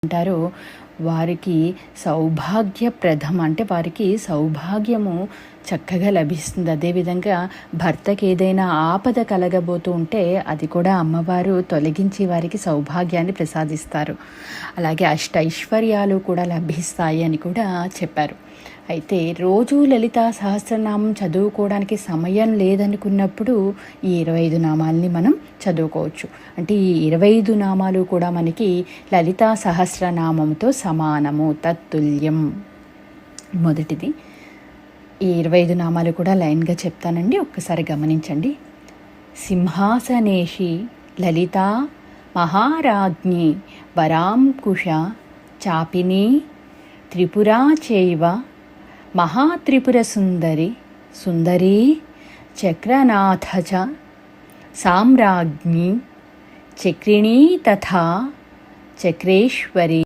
అంటారో వారికి సౌభాగ్యప్రదం, అంటే వారికి సౌభాగ్యము చక్కగా లభిస్తుంది. అదేవిధంగా భర్తకి ఏదైనా ఆపద కలగబోతూ ఉంటే అది కూడా అమ్మవారు తొలగించి వారికి సౌభాగ్యాన్ని ప్రసాదిస్తారు. అలాగే అష్టైశ్వర్యాలు కూడా లభిస్తాయి అని కూడా చెప్పారు. అయితే రోజు లలితా సహస్రనామం చదువుకోవడానికి సమయం లేదనుకున్నప్పుడు ఈ 25 నామాలని మనం చదువుకోవచ్చు. అంటే ఈ 25 నామాలు కూడా మనకి లలితా సహస్రనామంతో సమానము, తత్తుల్యం. మొదటిది ఈ 25 నామాలు కూడా లైన్గా చెప్తానండి, ఒక్కసారి గమనించండి. సింహాసనేషి లలితా మహారాజ్ఞి వరాంకుశ చాపిని త్రిపురా చైవ మహాత్రిపుర సుందరి సుందరీ చక్రనాథ చ సామ్రాజ్ఞి చక్రిణీ తథా చక్రేశ్వరి.